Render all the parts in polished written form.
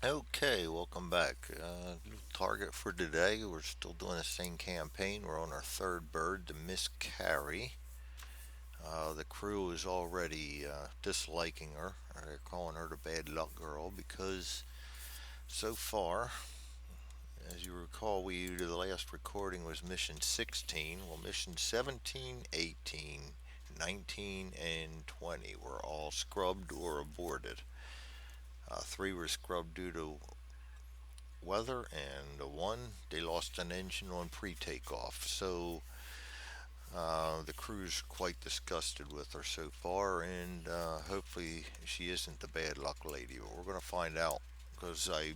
Okay, welcome back. Target for today. We're still doing the same campaign. We're on our third bird, the Miss Carrie. The crew is already disliking her. They're calling her the bad luck girl because so far, as you recall, the last recording was mission 16. Well, mission 17, 18, 19, and 20 were all scrubbed or aborted. Three were scrubbed due to weather, and the one they lost an engine on pre-takeoff. So the crew's quite disgusted with her so far, and hopefully she isn't the bad luck lady. But we're going to find out because I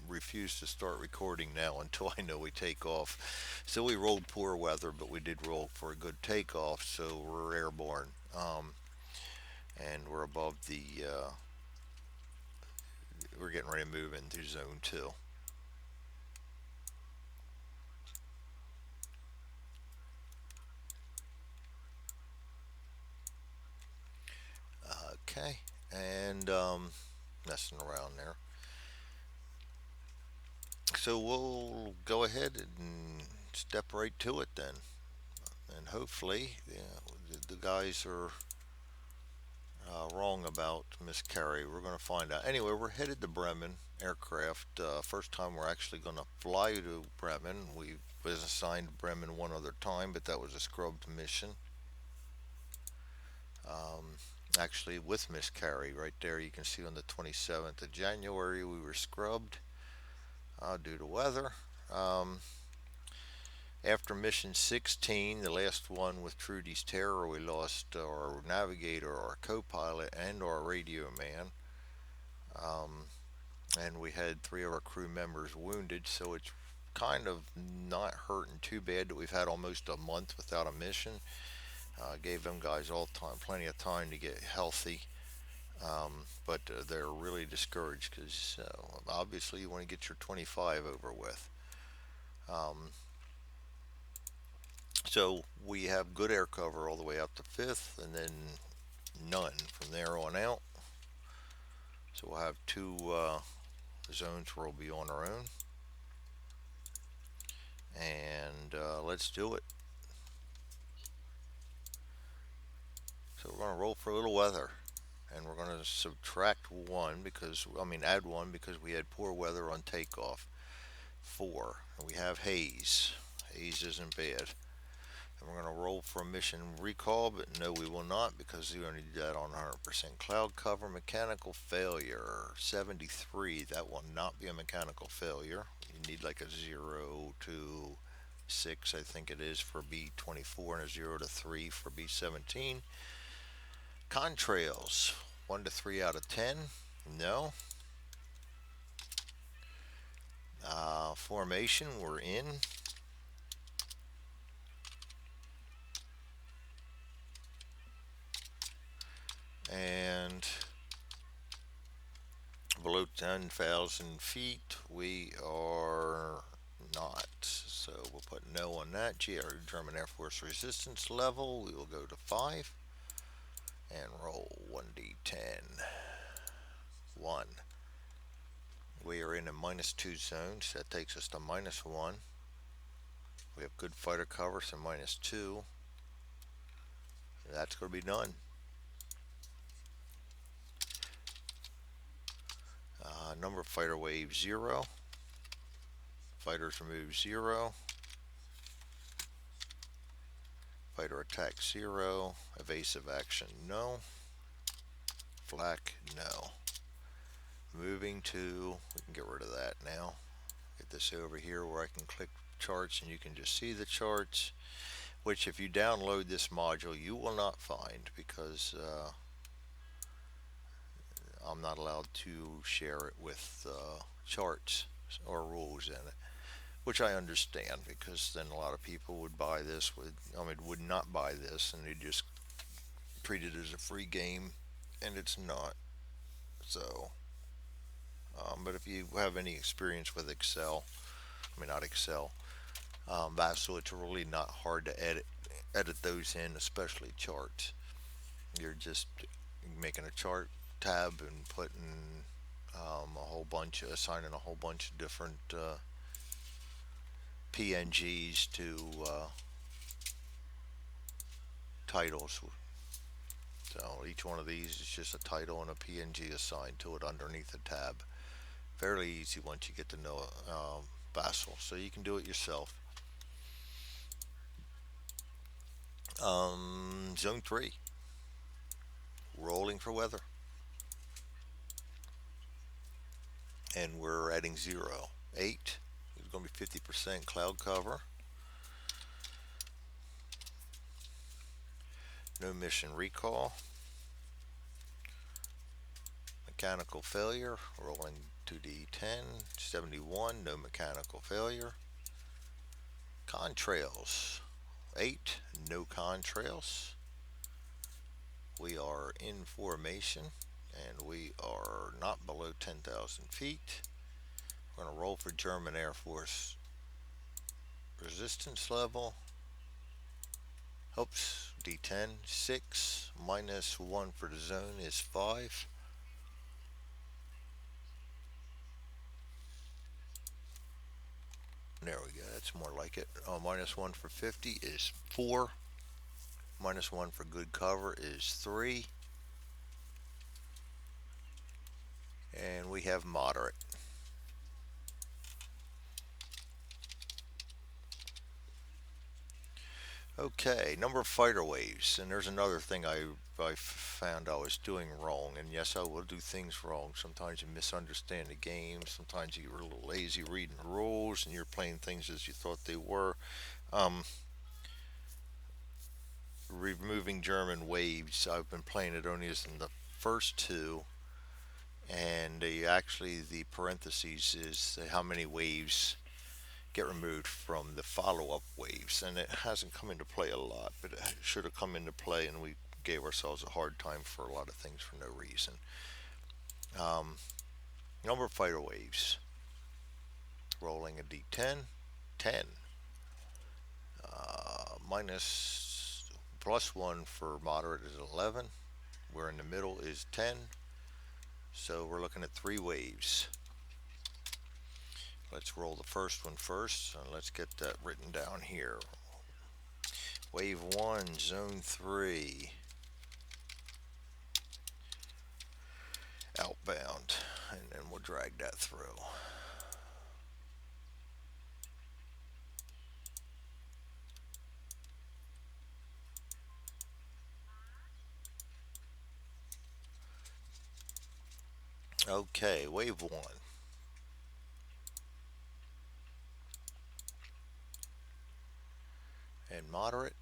refuse to start recording now until I know we take off. So we rolled poor weather, but we did roll for a good takeoff, so we're airborne. And we're above we're getting ready to move into zone two. Okay, and messing around there. So we'll go ahead and step right to it then, and hopefully, the guys are wrong about Miss Carey. We're going to find out. Anyway, we're headed to Bremen aircraft. First time we're actually going to fly to Bremen. We was assigned to Bremen one other time, but that was a scrubbed mission. Um, Actually, with Miss Carey, right there, you can see on the 27th of January we were scrubbed due to weather. Um, After mission 16, the last one with Trudy's Terror, we lost our navigator, our co pilot, and our radio man. Um, and we had three of our crew members wounded, so it's kind of not hurting too bad that we've had almost a month without a mission. Gave them guys all time, plenty of time to get healthy. But they're really discouraged because obviously you want to get your 25 over with. Um, so we have good air cover all the way up to fifth, and then none from there on out. So we'll have two zones where we'll be on our own. And let's do it. So we're going to roll for a little weather. And we're going to subtract one because, I mean, add one because we had poor weather on takeoff. Four. And we have haze. Haze isn't bad. And we're going to roll for a mission recall, but no, we will not because we only did that on 100% cloud cover. Mechanical failure 73. That will not be a mechanical failure. You need like a 0 to 6, I think it is, for B24 and a 0 to 3 for B17. Contrails 1 to 3 out of 10. No. Formation, we're in. And below 10,000 feet, we are not. So we'll put no on that. German Air Force resistance level, we will go to 5 and roll 1d10. 1. We are in a -2 zone, so that takes us to -1. We have good fighter cover, so -2. That's going to be done. Number of fighter waves 0. Fighters removed 0. Fighter attack 0. Evasive action no. Flak no. Moving to, we can get rid of that now. Get this over here where I can click charts and you can just see the charts, which if you download this module you will not find because I'm not allowed to share it with charts or rules in it, which I understand because then a lot of people would buy this would not buy this and they just treat it as a free game, and it's not. So, but if you have any experience with Excel, I mean not Excel, so it's really not hard to edit those in, especially charts. You're just making a chart tab and putting a whole assigning a whole bunch of different PNGs to titles. So each one of these is just a title and a PNG assigned to it underneath a tab. Fairly easy once you get to know Bassel, so you can do it yourself. Zone 3, rolling for weather. And we're adding 0. 8 is going to be 50% cloud cover. No mission recall. Mechanical failure, rolling 2d10. 71, no mechanical failure. Contrails, 8, no contrails. We are in formation and we are not below 10,000 feet. We're going to roll for German Air Force resistance level. Oops, D10, 6, minus 1 for the zone is 5. There we go, that's more like it. Minus 1 for 50 is 4. Minus 1 for good cover is 3. And we have moderate. Okay, number of fighter waves. And there's another thing I found I was doing wrong. And yes, I will do things wrong. Sometimes you misunderstand the game. Sometimes you're a little lazy reading the rules and you're playing things as you thought they were. Um, Removing German waves, I've been playing it only as in the first two. And actually, the parentheses is how many waves get removed from the follow-up waves, and it hasn't come into play a lot, but it should have come into play, and we gave ourselves a hard time for a lot of things for no reason. Um, Number of fighter waves, rolling a d10, 10, minus plus 1 for moderate is 11. We're in the middle is 10, so we're looking at 3 waves. Let's roll the first one first, and let's get that written down here. Wave 1, Zone 3, outbound, and then we'll drag that through. Okay, wave 1. And moderate,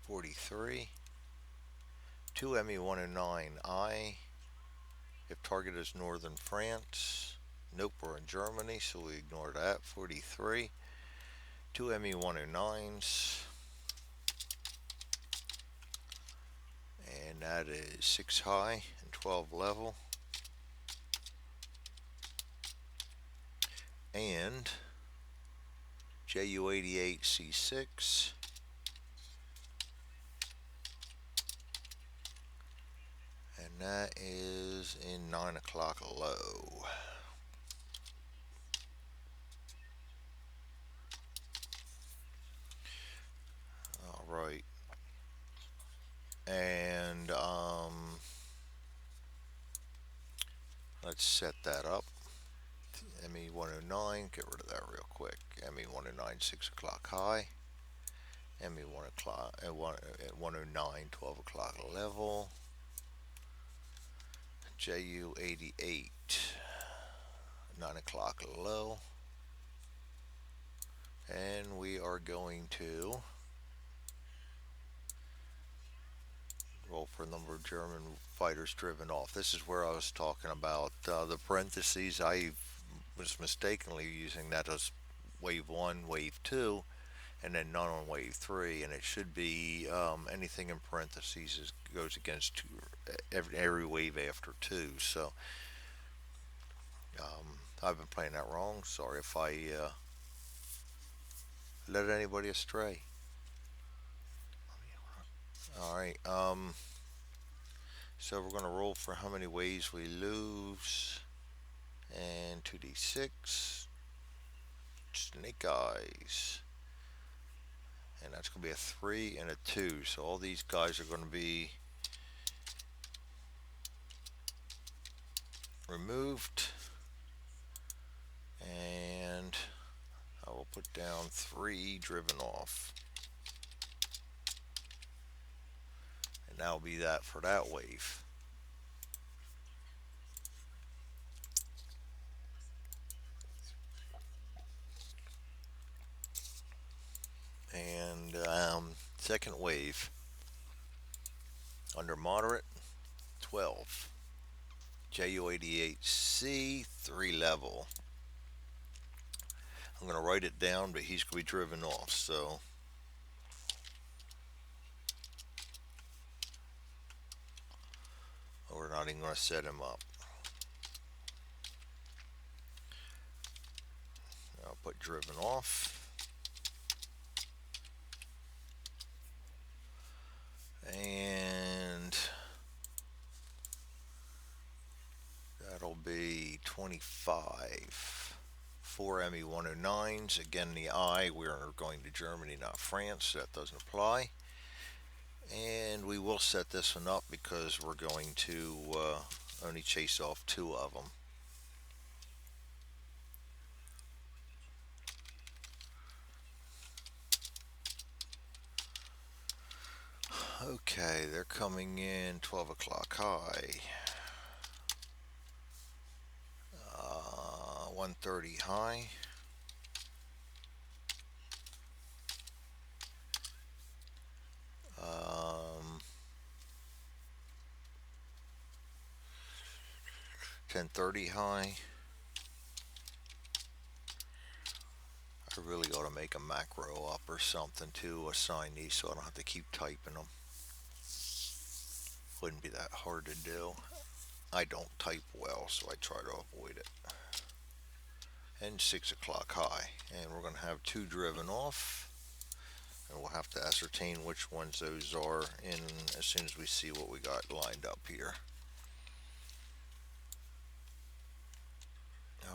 43. 2 ME-109I. If target is northern France. Nope, we're in Germany, so we ignore that. 43. 2 ME-109s. And that is 6 high and 12 level. And JU-88C6. And that is in 9 o'clock low. All right. And let's set that up. ME-109, get rid of that real quick. ME-109, 6 o'clock high. ME-1 o'clock, 109, 12 o'clock level. JU-88, 9 o'clock low. And we are going to roll for a number of German fighters driven off. This is where I was talking about the parentheses. I was mistakenly using that as wave 1, wave 2, and then none on wave 3, and it should be anything in parentheses goes against two, every wave after 2. So I've been playing that wrong. Sorry if I led anybody astray. All right. So we're going to roll for how many waves we lose. 2d6. Snake eyes. And that's going to be a 3 and a 2. So all these guys are going to be removed. And I will put down 3 driven off. And that'll be that for that wave. And second wave, under moderate, 12. JU88C, 3 level. I'm going to write it down, but he's going to be driven off, so we're not even going to set him up. I'll put driven off. And that'll be 25. 4 ME109s. Again, the I, we're going to Germany, not France, so that doesn't apply. And we will set this one up because we're going to only chase off 2 of them. Okay, they're coming in 12 o'clock high. 130 high. 1030 high. I really ought to make a macro up or something to assign these so I don't have to keep typing them. Wouldn't be that hard to do. I don't type well, so I try to avoid it. And 6 o'clock high. And we're going to have 2 driven off. And we'll have to ascertain which ones those are in as soon as we see what we got lined up here.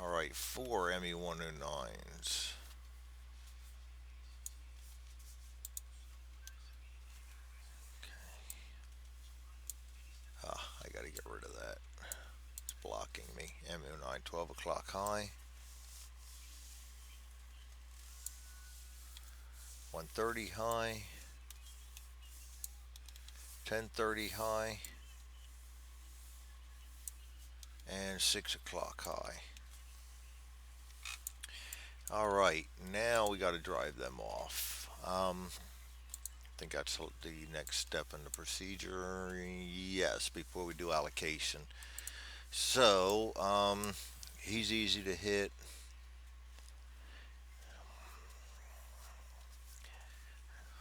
Alright, 4 ME109s. I gotta get rid of that. It's blocking me. ME09, 12 o'clock high. 130 high. 1030 high. And 6 o'clock high. Alright, now we got to drive them off. I think that's the next step in the procedure. Yes, before we do allocation. So, he's easy to hit.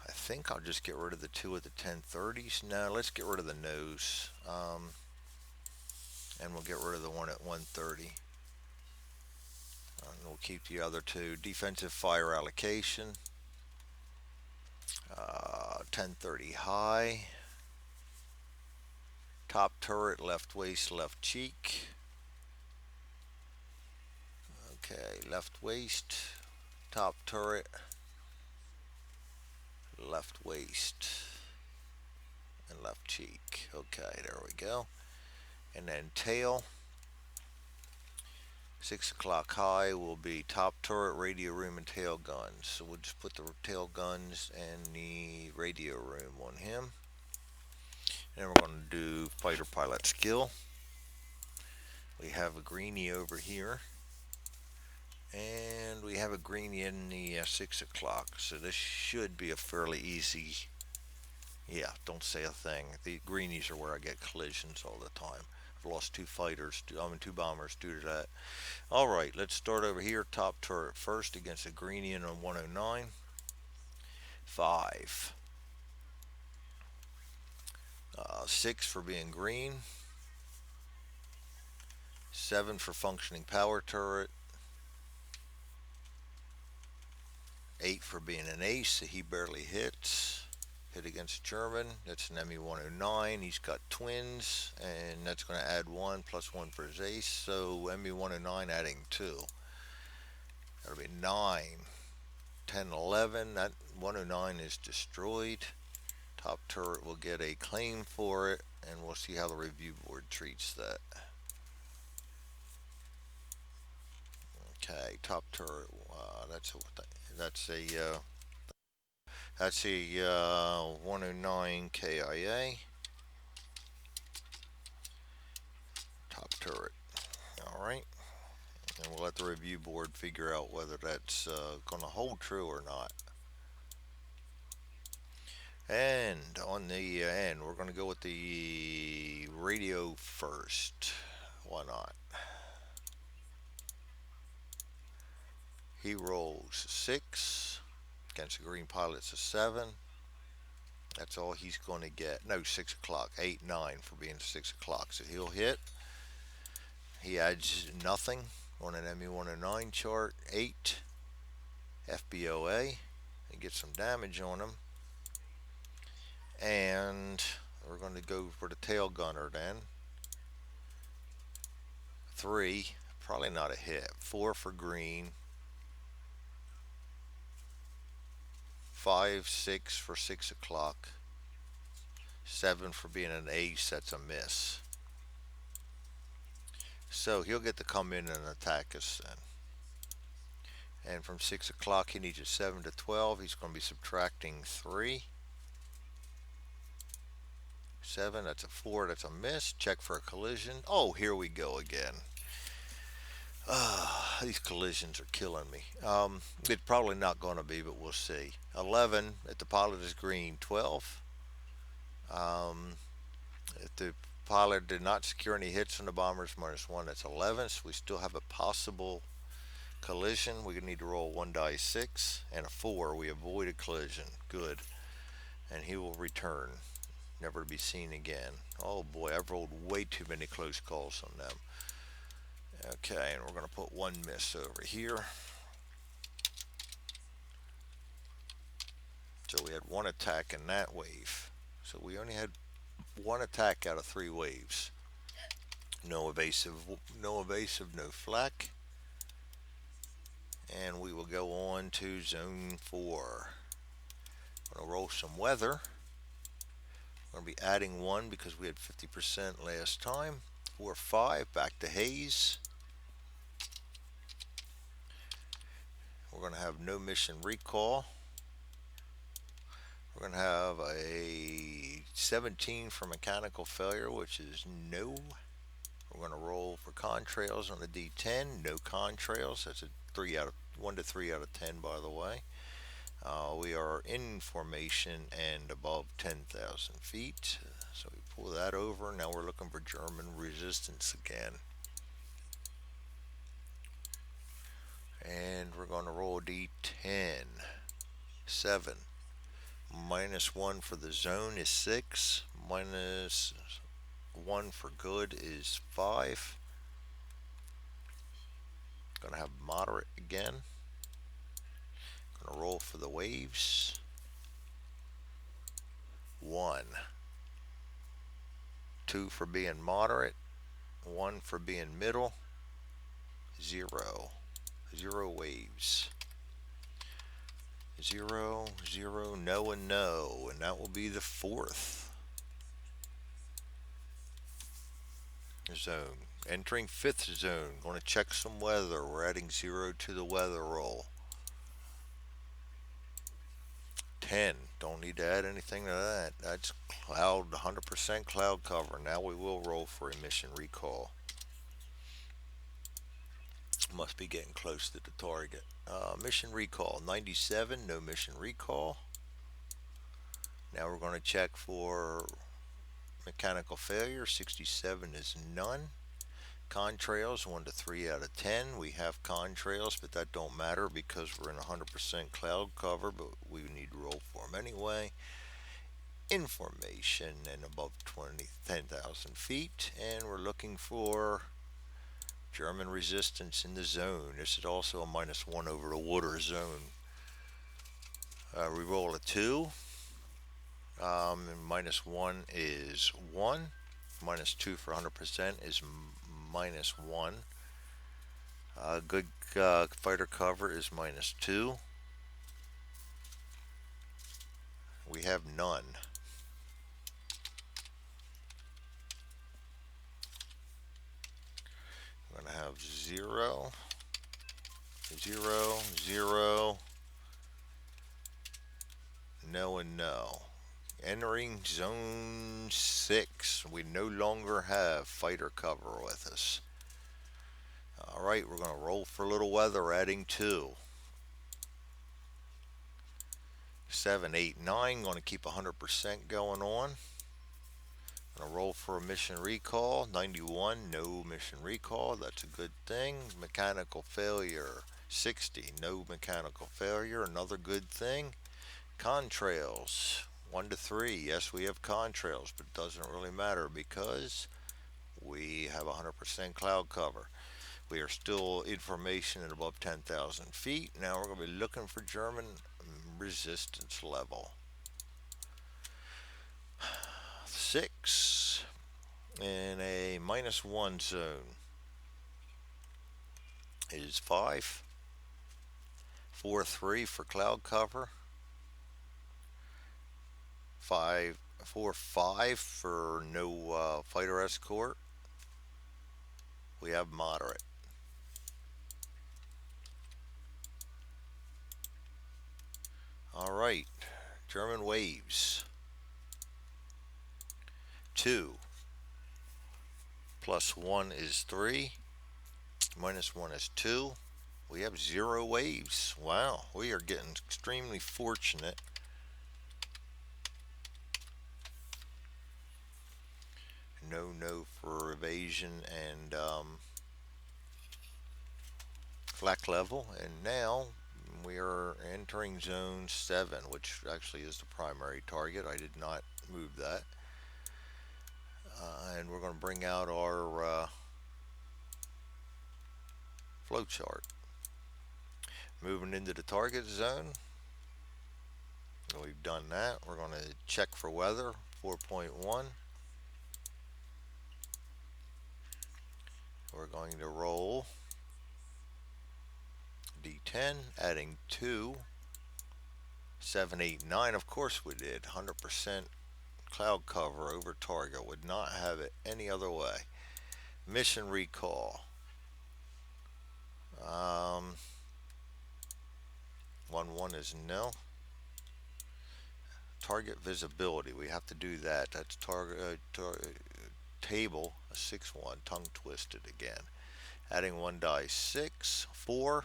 I think I'll just get rid of the 2 at the 1030s. No, let's get rid of the nose. And we'll get rid of the 1 at 130. And we'll keep the other 2. Defensive fire allocation. 1030 high. Top turret, left waist, left cheek. Okay, left waist, top turret, left waist, and left cheek. Okay, there we go. And then tail. 6 o'clock high will be top turret, radio room, and tail guns. So we'll just put the tail guns and the radio room on him. And we're going to do fighter pilot skill. We have a greenie over here. And we have a greenie in the 6 o'clock. So this should be a fairly easy. Yeah, don't say a thing. The greenies are where I get collisions all the time. I've lost 2 fighters, 2 bombers due to that. Alright, let's start over here. Top turret first against a greenie on 109. 5. 6 for being green. 7 for functioning power turret. 8 for being an ace, so he barely hits. Hit against German. That's an ME-109. He's got twins, and that's going to add 1 plus 1 for his ace. So ME-109 adding 2. That'll be 9, 10, 11. That 109 is destroyed. Top turret will get a claim for it, and we'll see how the review board treats that. Okay, top turret. That's a that's a 109 KIA. Top turret. All right, and we'll let the review board figure out whether that's going to hold true or not. And on the end, we're going to go with the radio first. Why not? He rolls 6 against the green pilot's a 7. That's all he's going to get. No, 6 o'clock. 8, 9 for being 6 o'clock. So he'll hit. He adds nothing on an ME-109 chart. 8 FBOA. And get some damage on him. And we're going to go for the tail gunner then. 3. Probably not a hit. 4 for green. 5, 6 for 6 o'clock. 7 for being an ace. That's a miss. So he'll get to come in and attack us then. And from 6 o'clock, he needs a 7 to 12. He's going to be subtracting 3. 7, that's a 4, that's a miss. Check for a collision. Oh, here we go again. These collisions are killing me. It's probably not going to be, but we'll see. 11, if the pilot is green. 12. If the pilot did not secure any hits on the bombers, -1, that's 11. So we still have a possible collision. We need to roll 1 die 6 and a 4. We avoid a collision. Good. And he will return, never to be seen again. Oh boy, I've rolled way too many close calls on them. Okay, and we're going to put 1 miss over here. So we had 1 attack in that wave. So we only had 1 attack out of 3 waves. No evasive, no flak. And we will go on to zone 4. I'm going to roll some weather. We're going to be adding 1 because we had 50% last time. 4, 5, back to haze. We're going to have no mission recall. We're going to have a 17 for mechanical failure, which is no. We're going to roll for contrails on the D10. No contrails. That's a 1 to 3 out of 10, by the way. We are in formation and above 10,000 feet. So we pull that over. Now we're looking for German resistance again. And we're going to roll D10. 7. -1 for the zone is 6. -1 for good is 5. Going to have moderate again. Going to roll for the waves. 1. 2 for being moderate. 1 for being middle. 0. 0 waves. 0, 0, no, and no. And that will be the 4th zone. Entering 5th zone. Going to check some weather. We're adding 0 to the weather roll. 10. Don't need to add anything to that. That's cloud, 100% cloud cover. Now we will roll for a mission recall. Must be getting close to the target. Mission recall 97, no mission recall. Now we're going to check for mechanical failure. 67 is none. Contrails 1 to 3 out of 10. We have contrails, but that don't matter because we're in 100% cloud cover, but we need to roll for them anyway. Information and above 10,000 feet, and we're looking for German resistance in the zone. This is also a -1 over the water zone. We roll a 2. Minus 1 is 1. Minus 2 for 100% is minus 1. Good fighter cover is minus 2. We have none. We're going to have 0, 0, 0, no, and no. Entering zone 6. We no longer have fighter cover with us. Alright, we're going to roll for a little weather, adding 2. 7, 8, 9. Going to keep 100% going on. Going to roll for a mission recall. 91, no mission recall. That's a good thing. Mechanical failure. 60, no mechanical failure. Another good thing. Contrails. 1 to 3. Yes, we have contrails, but it doesn't really matter because we have 100% cloud cover. We are still information at above 10,000 feet. Now we're going to be looking for German resistance level. 6 in a minus 1 zone is 5. 4, 3 for cloud cover. 5, 4, 5 for no fighter escort. We have moderate. All right, German waves. 2 plus 1 is 3. Minus 1 is 2. We have 0 waves. Wow, we are getting extremely fortunate. No, no for evasion and flak level. And now we are entering zone 7, which actually is the primary target. I did not move that. And we're going to bring out our flow chart. Moving into the target zone. We've done that. We're going to check for weather. 4.1. We're going to roll D10, adding 2. 7, 8, 9. Of course we did. 100% cloud cover over target. Would not have it any other way. Mission recall. 1, 1 is no. Target visibility. We have to do that. That's target table. A 6, 1. Tongue twisted again. Adding 1 die. 6, 4.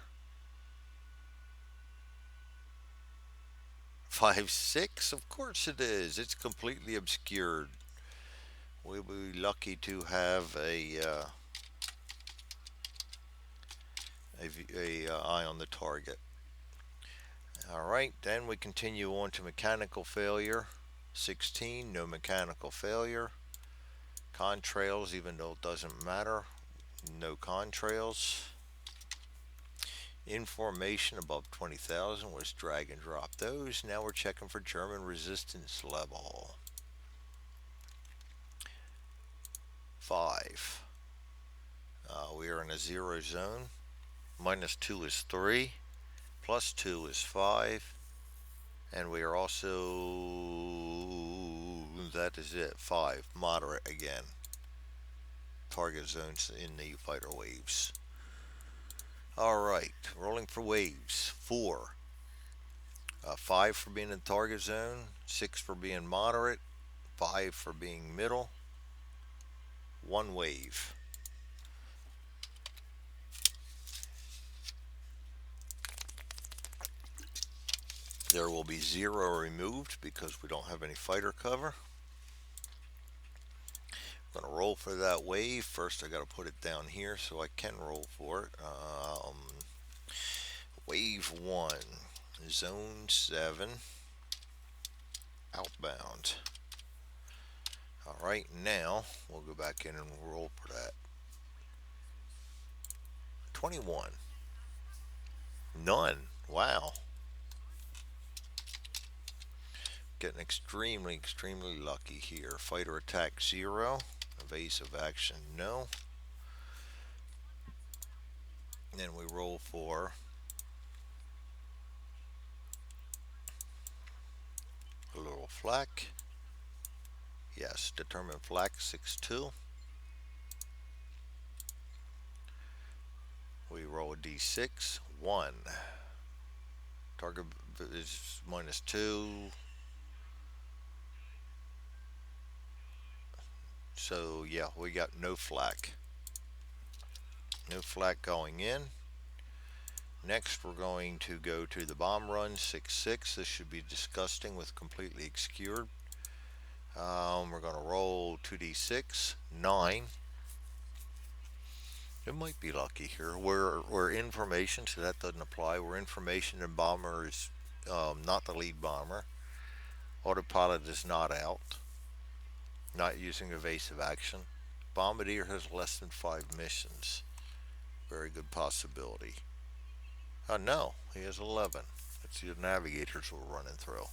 5, 6. Of course it is. It's completely obscured. We'll be lucky to have a eye on the target. Alright, then we continue on to mechanical failure. 16, no mechanical failure. Contrails, even though it doesn't matter, no contrails. Information above 20,000 was drag and drop those. Now we're checking for German resistance level. 5. We are in a 0 zone. Minus 2 is 3. Plus 2 is 5. And we are also, that is it, 5. Moderate again. Target zones in the fighter waves. Alright, rolling for waves. 4. 5 for being in the target zone. 6 for being moderate. 5 for being middle. 1 wave. There will be 0 removed because we don't have any fighter cover. I'm going to roll for that wave. First I got to put it down here so I can roll for it. Wave 1, zone 7, outbound. Alright, now we'll go back in and roll for that. 21. None. Wow. Getting extremely lucky here. Fighter attack 0. Evasive action no. And then we roll for a little flak. Yes, determine flak 6-2. We roll a d6. 1. Target is -2. So yeah, we got no flak. No flak going in. Next, we're going to go to the bomb run 6-6. This should be disgusting with completely obscured. We're going to roll 2d6, 9. It might be lucky here. We're information, so that doesn't apply. We're information, and bomber is not the lead bomber. Autopilot is not out. Not using evasive action. Bombardier has less than 5 missions. Very good possibility. No, he has 11. It's the navigators we're running through.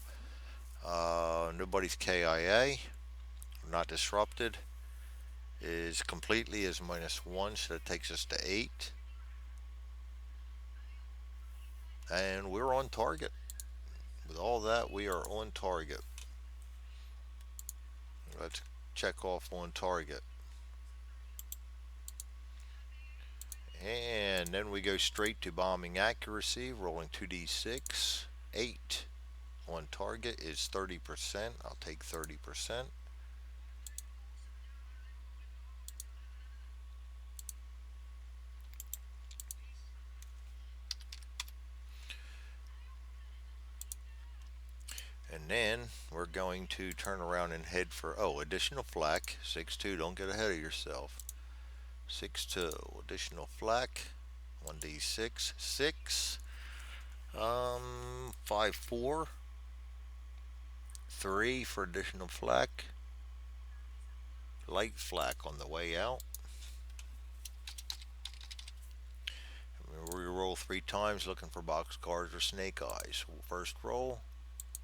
Nobody's KIA. Not disrupted. Is completely is -1, so that takes us to 8. And we're on target. With all that, we are on target. Let's check off on target. And then we go straight to bombing accuracy, rolling 2d6. 8 on target is 30%. I'll take 30%. And then we're going to turn around and head for, additional flak. 6-2, don't get ahead of yourself. 6-2, additional flak. 1d6, 6. 5-4. 3 for additional flak. Light flak on the way out. We roll 3 times looking for boxcars or snake eyes. First roll,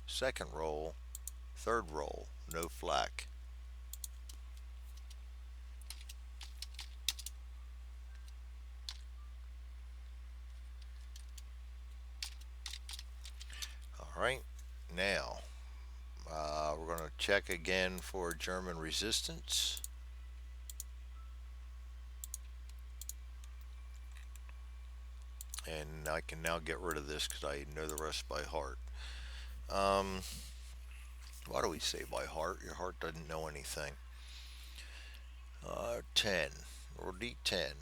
second roll, third roll, no flak. Alright, now we're going to check again for German resistance. And I can now get rid of this because I know the rest by heart. Why do we say by heart? Your heart doesn't know anything. 10. Or D10.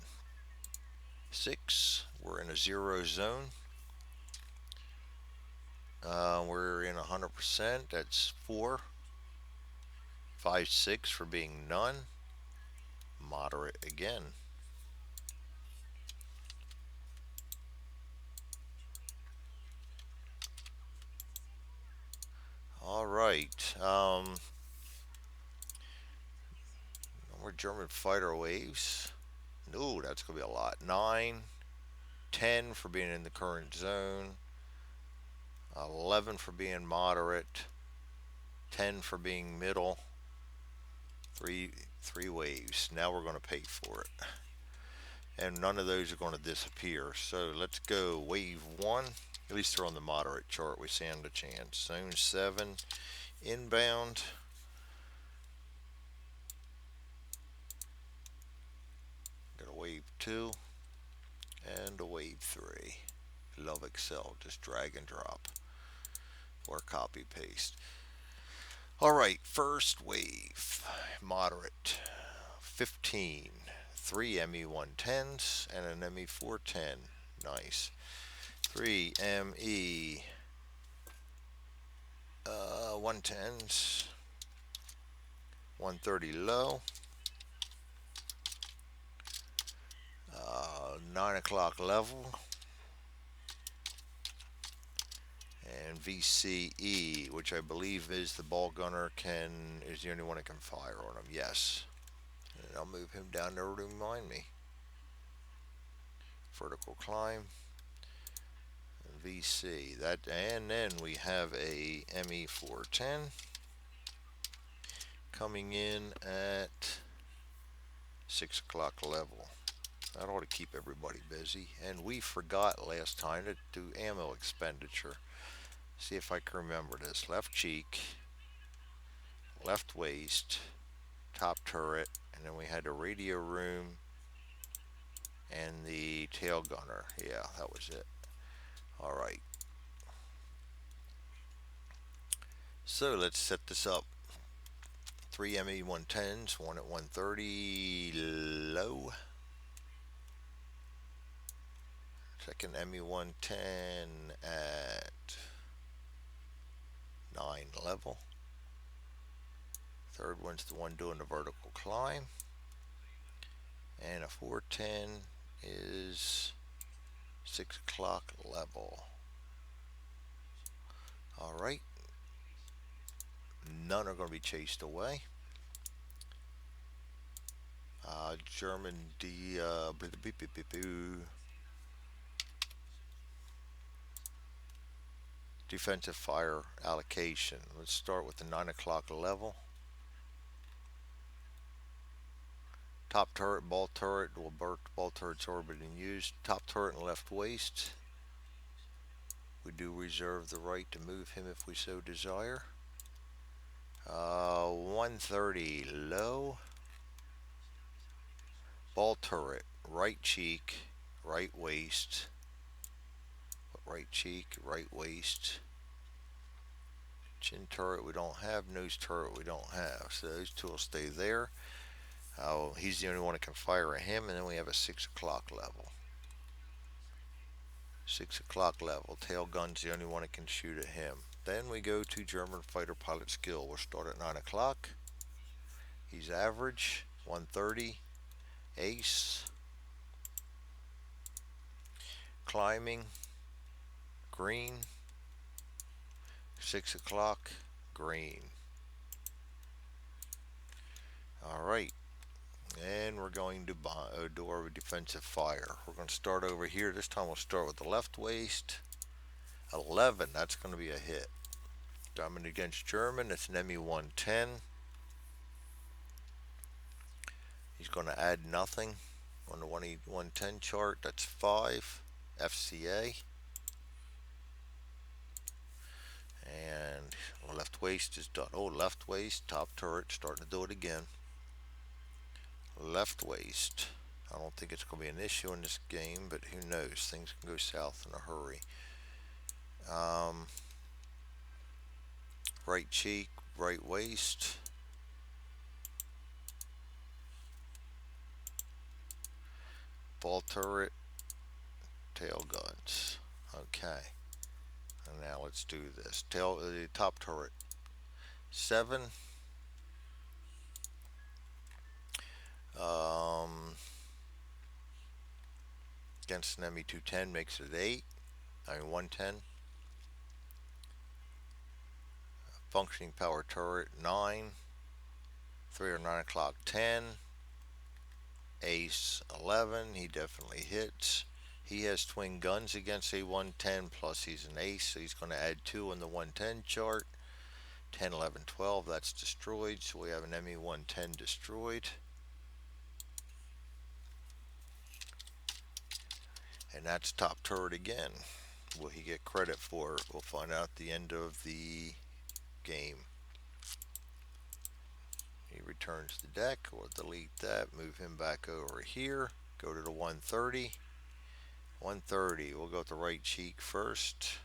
6. We're in a 0 zone. We're in 100%. That's 4. 5, 6 for being none. Moderate again. All right. More German fighter waves. No, that's going to be a lot. 9. 10 for being in the current zone. 11 for being moderate. 10 for being middle. Three waves. Now we're going to pay for it. And none of those are going to disappear. So let's go wave 1. At least they're on the moderate chart. We stand a chance. Zone 7 inbound. Got a wave 2 and a wave 3. Love Excel. Just drag and drop or copy paste. All right, first wave, moderate, 15, 3 ME110s and an ME410. Nice. 3 ME 110s, 130 low, 9 o'clock level, and VCE, which I believe is the ball gunner, is the only one that can fire on him. Yes. And I'll move him down there to remind me. Vertical climb. VC. That, and then we have a ME410 coming in at 6 o'clock level. That ought to keep everybody busy. And we forgot last time to do ammo expenditure. See if I can remember this. Left cheek, left waist, top turret, and then we had the radio room and the tail gunner. Yeah, that was it. All right. So let's set this up. 3 ME110s, one at 130 low. Second ME110 at 9 level. Third one's the one doing the vertical climb. And a 410 is 6 o'clock level. Alright. None are going to be chased away. German defensive fire allocation. Let's start with the 9 o'clock level. Top turret, ball turret, ball turret's already been used. Top turret and left waist. We do reserve the right to move him if we so desire. 130 low. Ball turret, right cheek, right waist. Right cheek, right waist. Chin turret we don't have, nose turret we don't have. So those two will stay there. He's the only one that can fire at him, and then we have a 6 o'clock level. 6 o'clock level. Tail gun's the only one that can shoot at him. Then we go to German fighter pilot skill. We'll start at 9 o'clock. He's average, 130. Ace. Climbing, green. 6 o'clock, green. Alright. And we're going to do our defensive fire. We're going to start over here. This time we'll start with the left waist. 11, that's going to be a hit. Diamond against German, it's an ME110. He's going to add nothing on the 110 chart. That's 5 FCA. And left waist is done. Oh, left waist, top turret, starting to do it again. Left waist. I don't think it's going to be an issue in this game, but who knows? Things can go south in a hurry. Right cheek, right waist. Ball turret, tail guns. Okay. And now let's do this. Top turret. 7. Against an ME210 makes it 8. 110. Functioning power turret 9. 3 or 9 o'clock 10. Ace 11. He definitely hits. He has twin guns against a 110, plus he's an ace, so he's going to add 2 on the 110 chart. 10, 11, 12, that's destroyed, so we have an ME110 destroyed. And that's top turret again. Will he get credit for it? We'll find out at the end of the game. He returns the deck. We'll delete that, move him back over here, go to the 130. 130, we'll go with the right cheek first.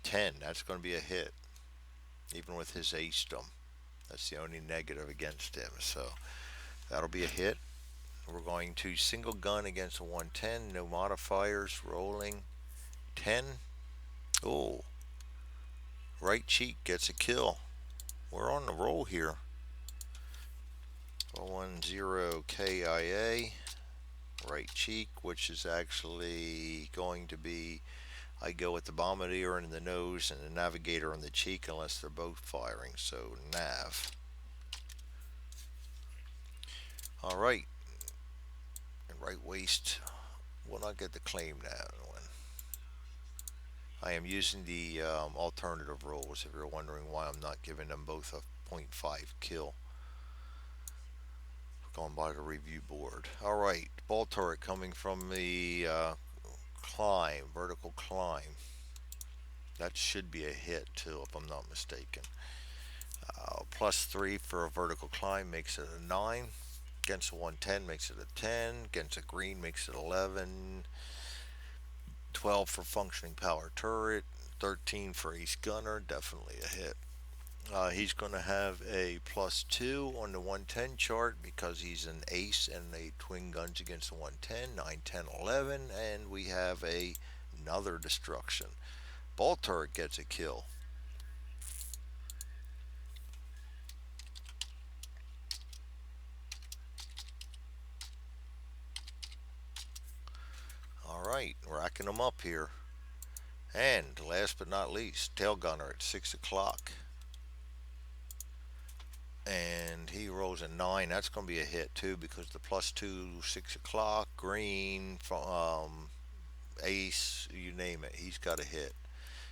10, that's going to be a hit, even with his acedom. That's the only negative against him, so that'll be a hit. We're going to single gun against a 110, no modifiers, rolling. 10. Oh, right cheek gets a kill. We're on the roll here. 010 KIA, right cheek, which is actually going to be, I go with the bombardier in the nose and the navigator on the cheek unless they're both firing, so nav. Alright, and right waist will not get to claim that one. I am using the alternative rules. If you're wondering why I'm not giving them both a point 0.5 kill, going by the review board. All right, ball turret coming from the climb, vertical climb. That should be a hit too, if I'm not mistaken. +3 for a vertical climb makes it a 9. Against a 110 makes it a 10. Against a green makes it 11. 12 for functioning power turret. 13 for ace gunner, definitely a hit. He's going to have a +2 on the 110 chart because he's an ace and a twin guns against the 110, 9, 10, 11, and we have another destruction. Ball turret gets a kill. All right, racking them up here. And last but not least, tail gunner at 6 o'clock. And he rolls a 9. That's going to be a hit too because the +2, 6 o'clock, green, ace, you name it. He's got a hit.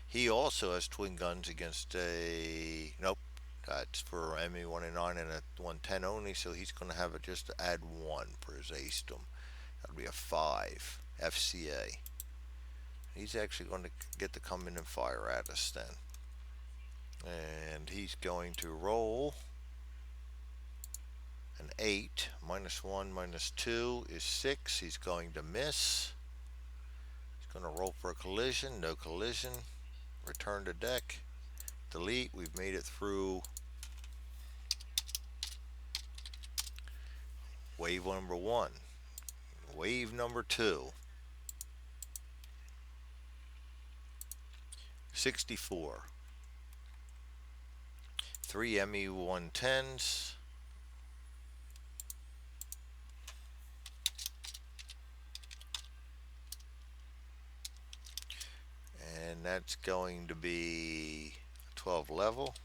He also has twin guns against a. Nope. That's for ME109 and a 110 only, so he's going to have it just to add 1 for his acedom. That'll be a 5. FCA. He's actually going to get to come in and fire at us then. And he's going to roll an 8. -1, -2 is 6. He's going to miss. He's going to roll for a collision. No collision. Return to deck. Delete. We've made it through wave number 1. Wave number 2. 64. 3 ME110s. And that's going to be 12 level.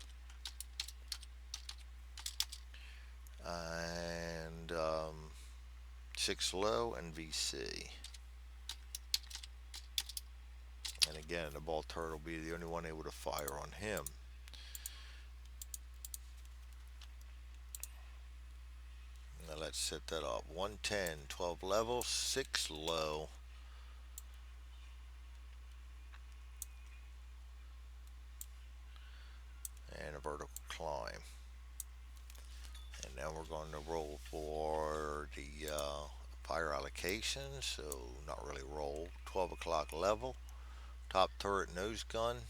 And 6 low and VC. And again, the ball turret will be the only one able to fire on him. Now let's set that up. 110, 12 level, 6 low. And a vertical climb. And now we're going to roll for the fire allocation. So not really roll. 12 o'clock level. Top turret nose gun.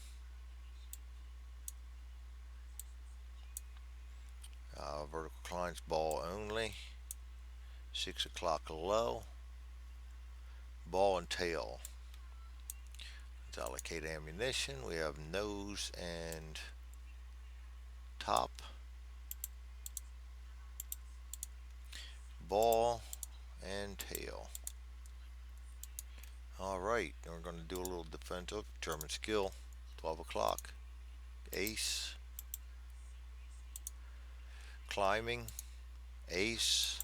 Vertical climbs ball only. 6 o'clock low. Ball and tail. Let's allocate ammunition. We have nose and top. Ball and tail. Alright, then we're going to do a little defensive. German skill. 12 o'clock. Ace. Climbing. Ace.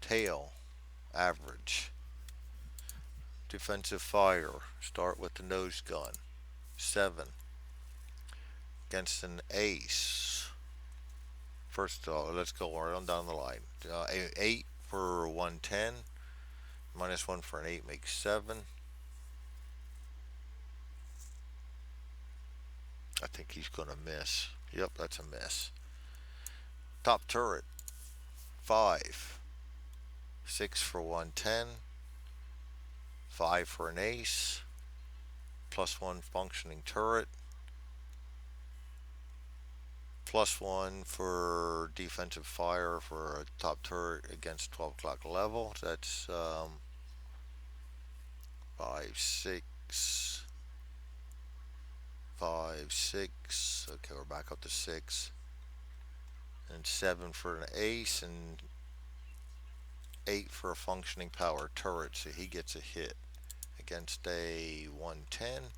Tail. Average. Defensive fire. Start with the nose gun. 7. Against an ace. First, let's go right on down the line. 8 for 110. -1 for an 8 makes 7. I think he's going to miss. Yep, that's a miss. Top turret. 5. 6 for 110. 5 for an ace. +1 functioning turret. +1 for defensive fire for a top turret against 12 o'clock level. So that's 5, 6, 5, 6. Okay, we're back up to 6. And 7 for an ace and 8 for a functioning power turret. So he gets a hit against a 110.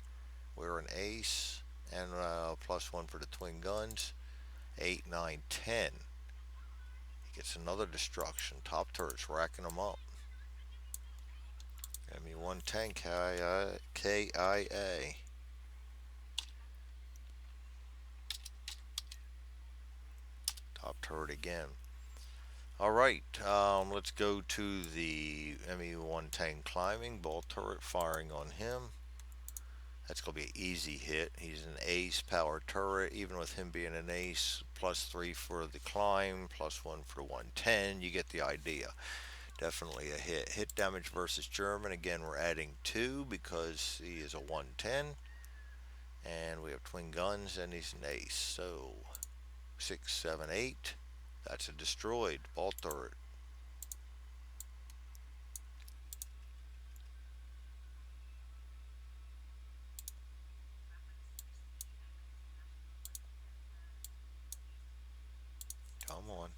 We're an ace and +1 for the twin guns. 8, 9, 10. He gets another destruction. Top turret's racking them up. ME-110 KIA. Top turret again. Alright, let's go to the ME-110 climbing. Ball turret firing on him. That's going to be an easy hit. He's an ace power turret. Even with him being an ace, +3 for the climb, +1 for 110. You get the idea. Definitely a hit. Hit damage versus German. Again, we're adding 2 because he is a 110. And we have twin guns and he's an ace. So 6, 7, 8. That's a destroyed ball turret. Come on.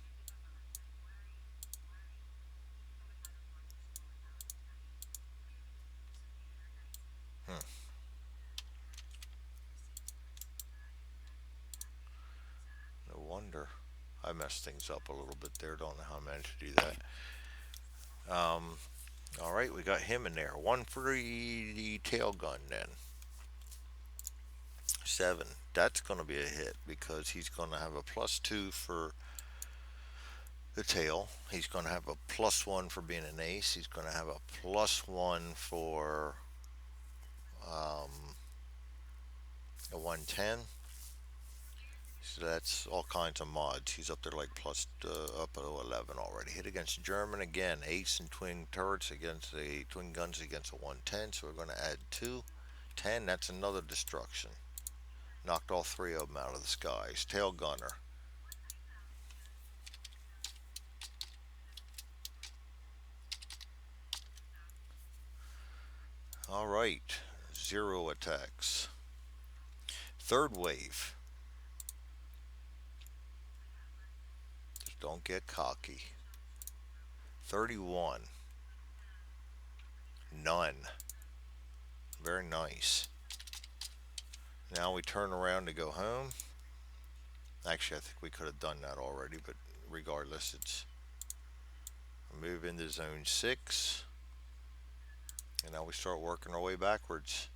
Hmm. No wonder. I messed things up a little bit there. Don't know how I managed to do that. All right, we got him in there. One for the tail gun then. 7. That's going to be a hit because he's going to have a +2 for the tail. He's going to have a +1 for being an ace. He's going to have a +1 for um, a 110. So that's all kinds of mods. He's up there like up at 11 already. Hit against German again. Ace and twin turrets against the twin guns against a 110. So we're going to add 2. 10. That's another destruction. Knocked all 3 of them out of the skies. Tail gunner. All right. 0 attacks. Third wave. Just don't get cocky. 31. None. Very nice. Now we turn around to go home. Actually, I think we could have done that already, but regardless, it's move into zone 6. And now we start working our way backwards.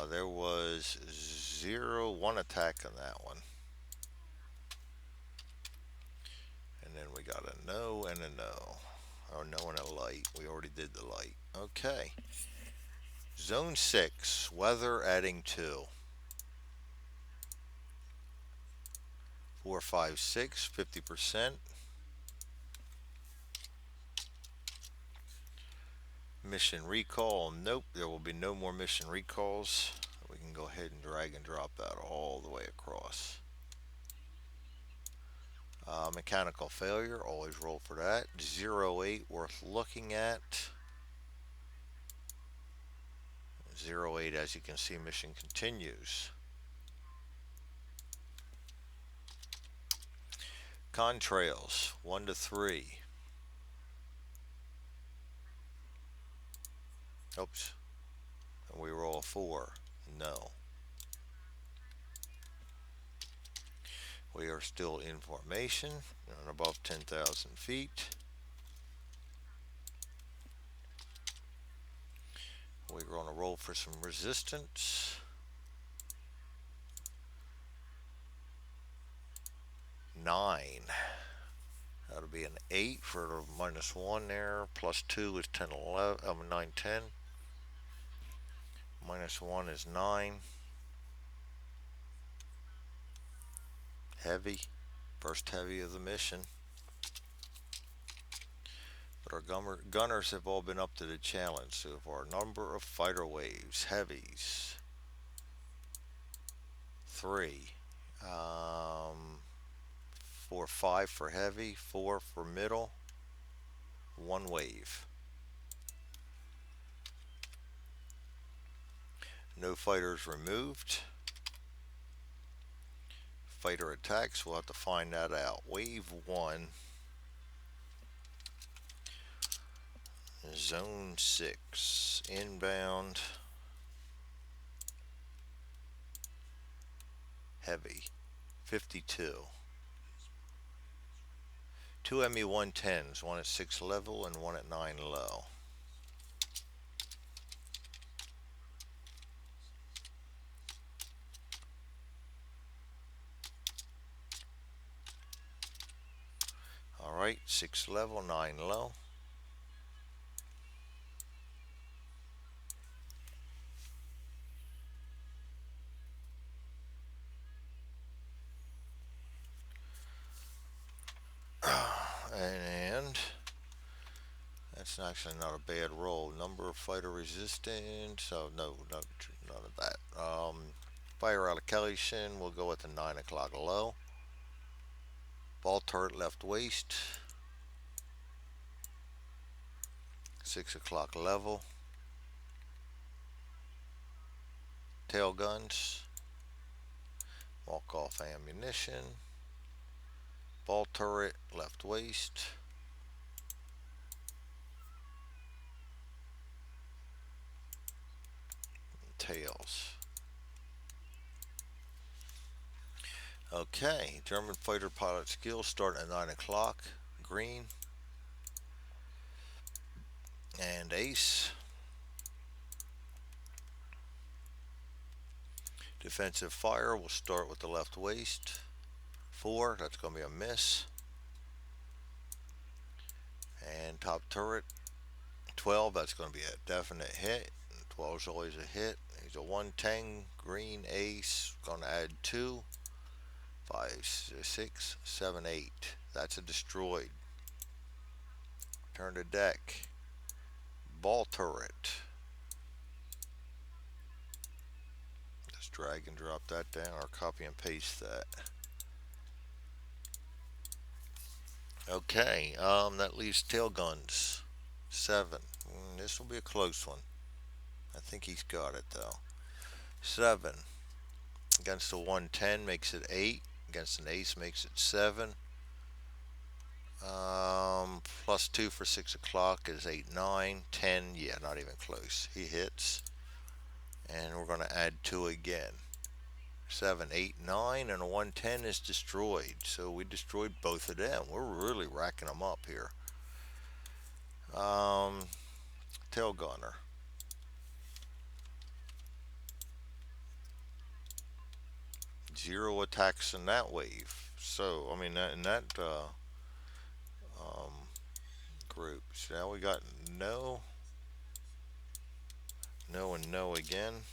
There was 0, 1 attack on that one. And then we got a no and a no. Oh, no and a light. We already did the light. Okay. Zone 6, weather adding 2. 4, 5, 6, 50%. Mission recall, nope, there will be no more mission recalls. We can go ahead and drag and drop that all the way across. Mechanical failure, always roll for that. 08 worth looking at. 08, as you can see, mission continues. Contrails 1 to 3. Oops. And we roll a 4. No. We are still in formation and above 10,000 feet. We're going to roll for some resistance. 9. That'll be an 8 for -1 there. +2 is 10, 11, 9, 10. -1 is 9. Heavy. First heavy of the mission. But our gunners have all been up to the challenge. So for our number of fighter waves, heavies. 3. 4, 5 for heavy, 4 for middle, 1 wave. No fighters removed. Fighter attacks, we'll have to find that out. Wave 1, zone 6, inbound, heavy, 52. 2 ME-110s, one at 6 level and one at 9 low. Alright, 6 level, 9 low. And that's actually not a bad roll. Number of fighter resistance. So no, none of that. Fire allocation. We'll go with the 9 o'clock low. Ball turret left waist. 6 o'clock level. Tail guns. Walk off ammunition. Ball turret left waist. Tails. Okay, German fighter pilot skills start at 9 o'clock. Green. And ace. Defensive fire will start with the left waist. 4, that's going to be a miss. And top turret, 12, that's going to be a definite hit. 12 is always a hit. He's a 110, green ace, going to add 2. 5, 6, 7, 8. That's a destroyed. Turn to deck. Ball turret. Just drag and drop that down or copy and paste that. Okay, that leaves tail guns. 7. This will be a close one. I think he's got it though. 7 against the 110 makes it 8. Against an ace makes it 7. Plus 2 for 6 o'clock is 8, 9, 10. Yeah, not even close. He hits. And we're going to add 2 again. 7, 8, 9, and a 110 is destroyed. So we destroyed both of them. We're really racking them up here. Tail gunner. Zero attacks in that wave. So, I mean, in that group. So now we got no, no, and no again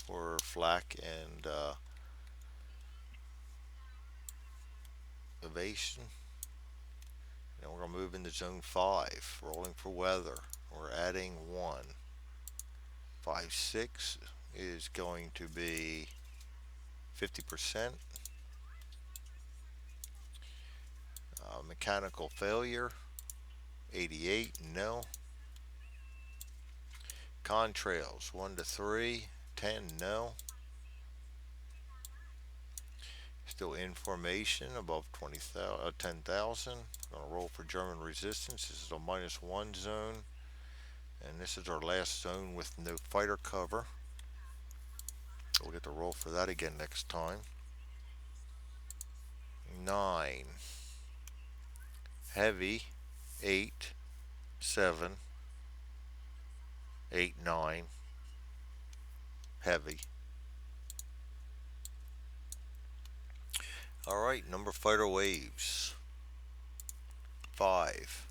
for flak and evasion. Now we're going to move into zone 5, rolling for weather. We're adding 1. 5, 6 is going to be 50%. Mechanical failure, 88, no. Contrails, 1 to 3, 10, no. Still in formation above 10,000. Gonna roll for German resistance. This is a -1 zone. And this is our last zone with no fighter cover. We'll get to roll for that again next time. 9. Heavy, 8, 7, 8, 9. Heavy. Alright, number fighter waves. 5,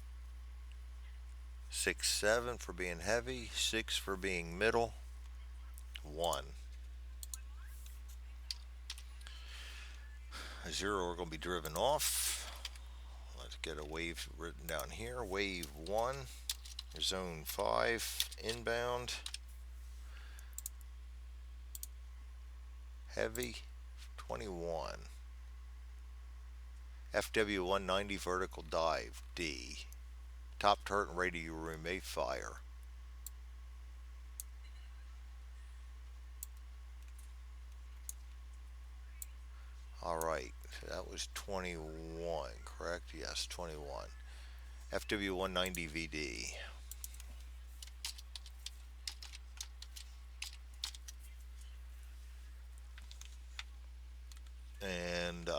6, 7 for being heavy, 6 for being middle, 1. 0 are going to be driven off. Let's get a wave written down here. Wave 1, zone 5, inbound. Heavy, 21. FW 190 vertical dive, D. Top turret and radio room, A fire. Alright, so that was 21, correct? Yes, 21. FW 190 VD. And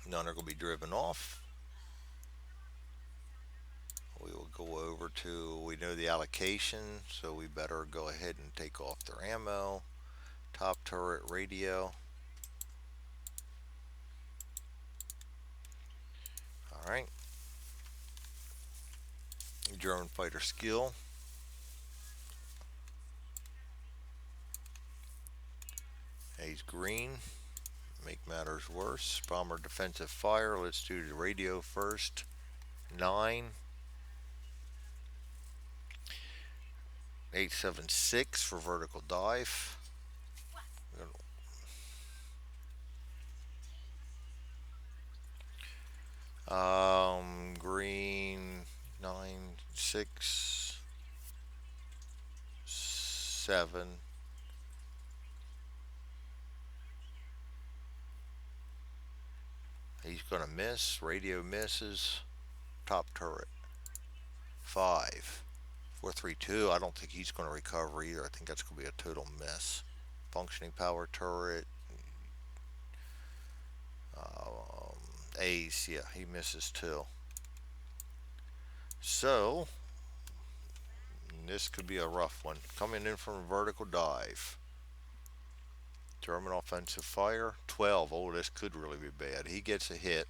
none are going to be driven off. We will go over to, we know the allocation, so we better go ahead and take off their ammo. Top turret radio. drone fighter skill. He's green. Make matters worse. Bomber defensive fire. Let's do the radio first. 9. 876 for vertical dive. Green 967. He's gonna miss. Radio misses. Top turret 5. 432. I don't think he's gonna recover either. I think that's gonna be a total miss. Functioning power turret. Um, Ace, yeah, he misses too. So this could be a rough one. Coming in from a vertical dive. German offensive fire 12. Oh, this could really be bad. He gets a hit.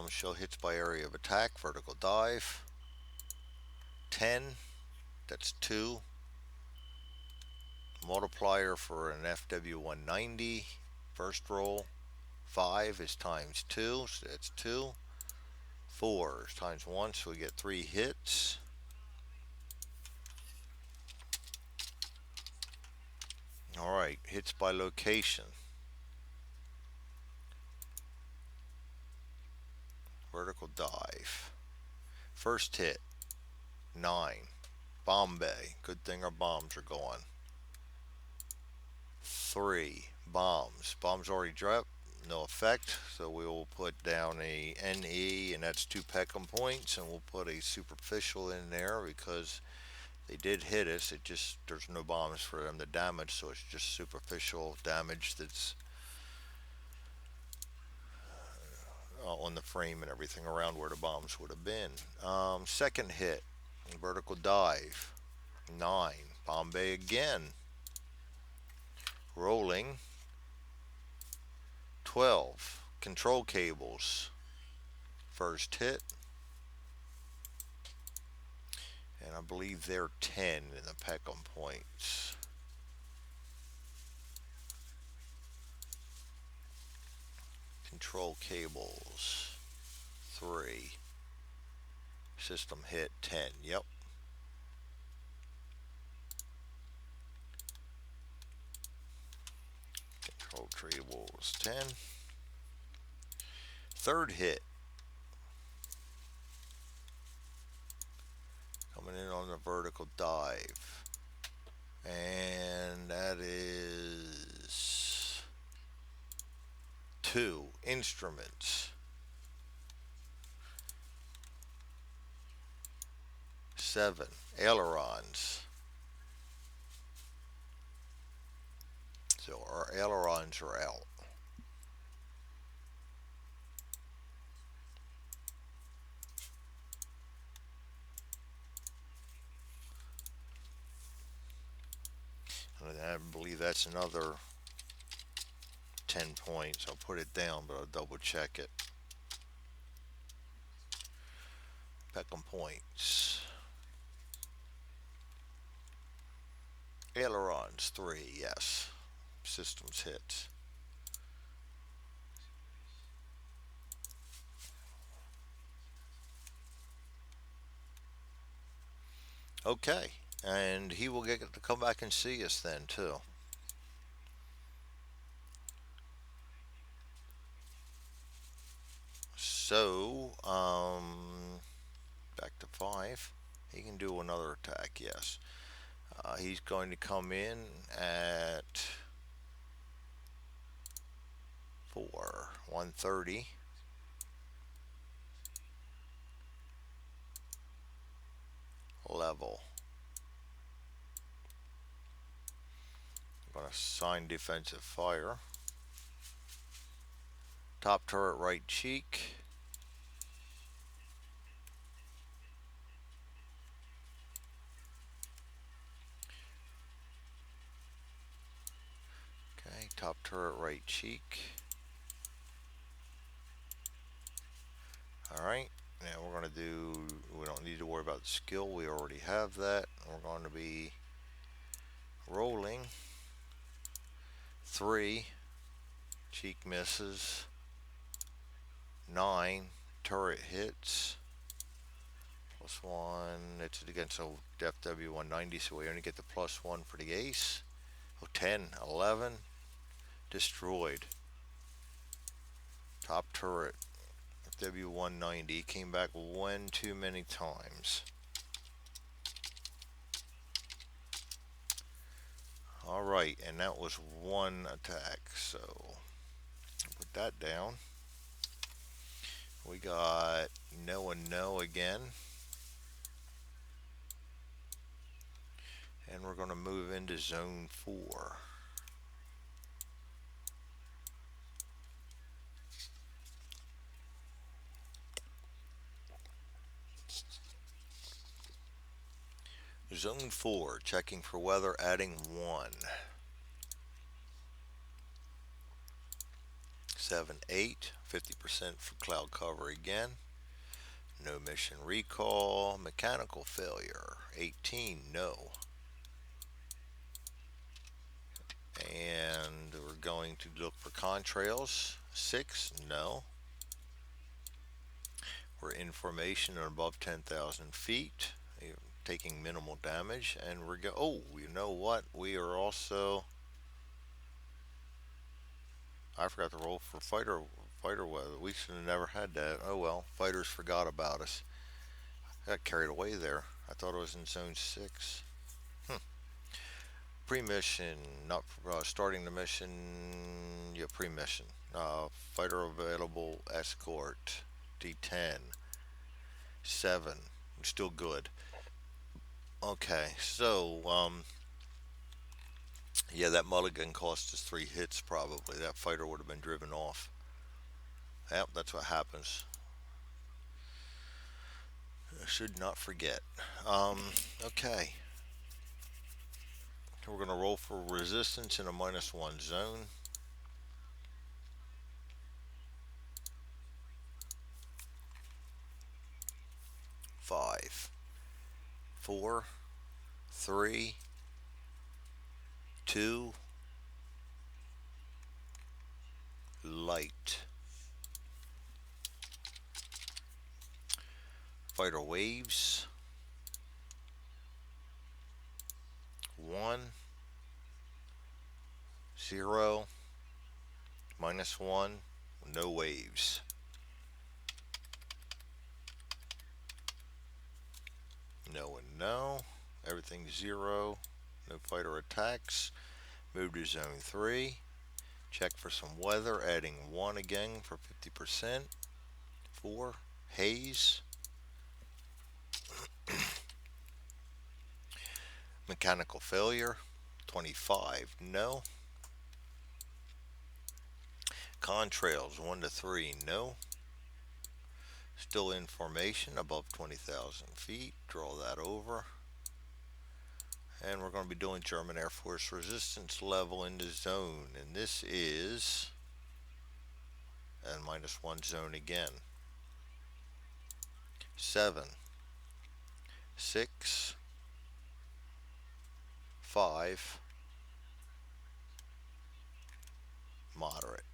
Shell hits by area of attack. Vertical dive 10. That's 2. Multiplier for an FW190. First roll 5 is times 2, so that's 2. 4 is times 1, so we get 3 hits. Alright, hits by location. Vertical dive. First hit 9. Bombay. Good thing our bombs are going. 3. Bombs. Bombs already dropped. No effect. So we will put down a NE, and that's 2 Peckham points, and we'll put a superficial in there because they did hit us. It just, there's no bombs for them to damage, so it's just superficial damage that's on the frame and everything around where the bombs would have been. Second hit, vertical dive 9. Bombay again. Rolling 12. Control cables. First hit. And I believe they're 10 in the Peckham points. Control cables 3. System hit 10. Yep. Control cables 10. Third hit. Coming in on the vertical dive. And that is 2 instruments. 7 ailerons. So our ailerons are out. I believe that's another 10 points. I'll put it down, but I'll double check it. Peckham points. Ailerons 3, yes. Systems hits. Okay, and he will get to come back and see us then too. So, back to 5. He can do another attack, yes. He's going to come in at 4, 130. Level. I'm going to assign defensive fire. Top turret right cheek. Okay, top turret right cheek. Alright, now we're going to do, we don't need to worry about the skill, we already have that. We're going to be rolling 3, cheek misses, 9, turret hits, plus 1, it's against a FW 190, so we only get the plus 1 for the ace. Oh, 10, 11, destroyed. Top turret, FW 190, came back one too many times. Alright, and that was one attack, so put that down. We got no and no again. And we're going to move into zone 4. Zone 4, checking for weather, adding 1. 7, 8, 50% for cloud cover again. No mission recall, mechanical failure, 18, no. And we're going to look for contrails, 6, no. We're in formation and above 10,000 feet, taking minimal damage, and we're oh, you know what? We are also, I forgot to roll for fighter weather. We should have never had that. Oh well, fighters forgot about us. I got carried away there. I thought it was in zone 6. Pre-mission, not starting the mission. Yeah, pre-mission. Fighter available, escort, D10, 7. Still good. Okay, so yeah, that mulligan cost us 3 hits probably. That fighter would have been driven off. Yep, that's what happens. I should not forget. Okay. We're going to roll for resistance in a -1 zone. Five, 4, 3, 2, light. Fighter waves. 1, 0, -1, no waves. No and no. Everything's 0. No fighter attacks. Move to zone 3. Check for some weather, adding 1 again for 50%. 4, haze. Mechanical failure, 25, no. Contrails, 1 to 3, no. Still in formation above 20,000 feet, draw that over. And we're going to be doing German Air Force resistance level in the zone, and this is and -1 zone again. 7, 6, 5, moderate.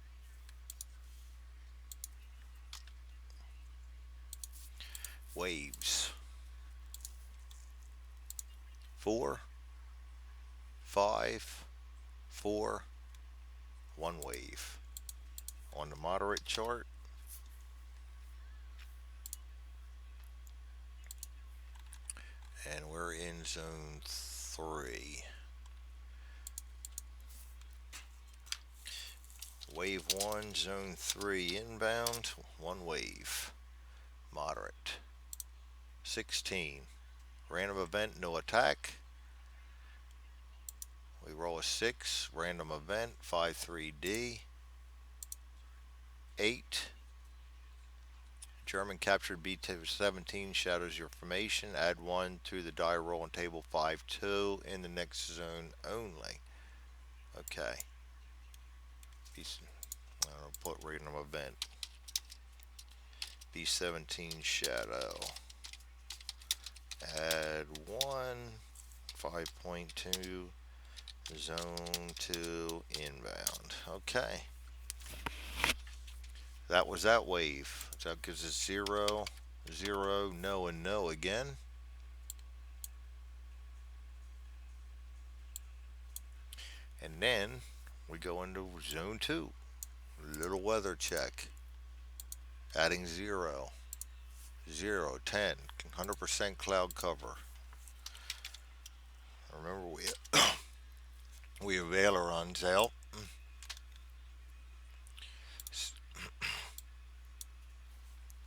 Waves, 4, 5, 4, 1 wave. On the moderate chart, and we're in zone 3. Wave 1, zone 3 inbound, 1 wave. Moderate. 16. Random event, no attack. We roll a 6. Random event, 5-3D. 8. German captured B-17 shadows your formation. Add 1 to the die roll on table 5-2 in the next zone only. Okay. I'll put random event. B-17 shadow. Add 1, 5.2, zone 2 inbound. Okay. That was that wave. So that gives us 0, 0, no, and no again. And then we go into zone 2. Little weather check. Adding 0, 0, 10, 100% cloud cover. Remember, we have ailerons out.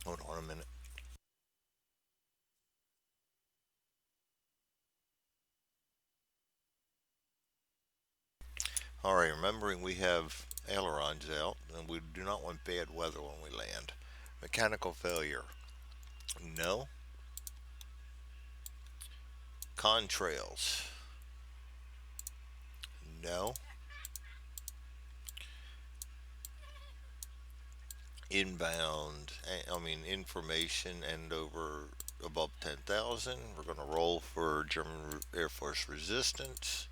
Hold on a minute. All right, remembering we have ailerons out, and we do not want bad weather when we land. Mechanical failure. No. Contrails. No. Inbound, I mean information and over above 10,000. We're going to roll for German Air Force resistance.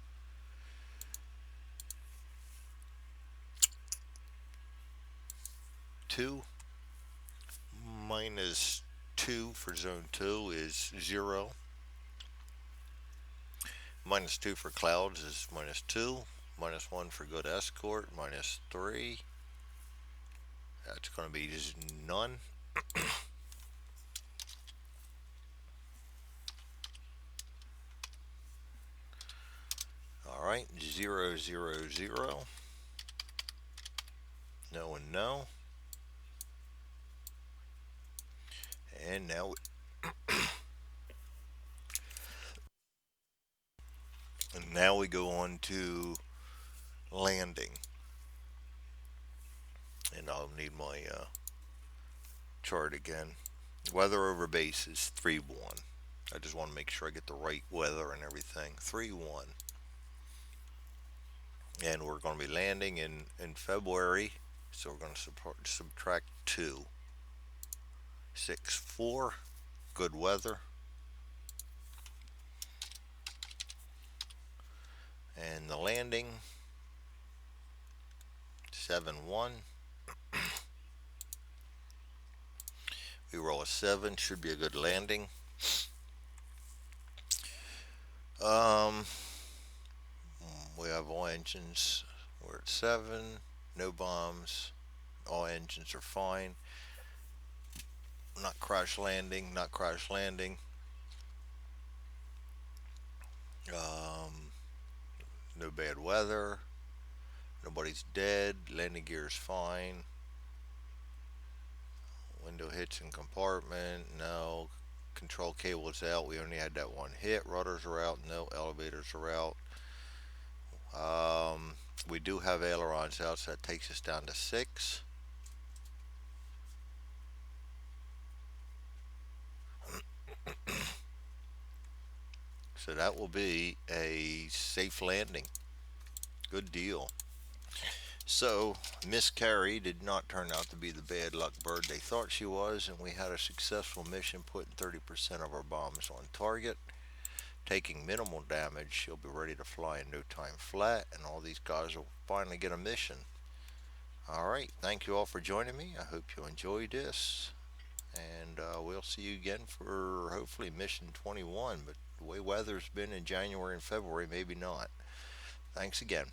2 minus 2 for zone 2 is 0. Minus 2 for clouds is minus 2. Minus 1 for good escort, minus 3. That's going to be just none. All right, 0, 0, 0. No and no. And now we go on to landing. And I'll need my chart again. Weather over base is 3-1. I just want to make sure I get the right weather and everything. 3-1. And we're going to be landing in February. So we're going to subtract 2. 6-4. Good weather. And the landing 7-1. We roll a 7. Should be a good landing. Um, we have all engines. We're at 7. No bombs. All engines are fine. Not crash landing. Not crash landing. Um, no bad weather. Nobody's dead. Landing gear is fine. Window hits in compartment. No. Control cables out. We only had that one hit. Rudders are out. No. Elevators are out. We do have ailerons out, so that takes us down to 6. So that will be a safe landing. Good deal. So Miss Carrie did not turn out to be the bad luck bird they thought she was, and we had a successful mission putting 30% of our bombs on target, taking minimal damage. She'll be ready to fly in no time flat, and all these guys will finally get a mission. All right, thank you all for joining me. I hope you enjoyed this, and we'll see you again for hopefully mission 21. But the way weather's been in January and February, maybe not. Thanks again.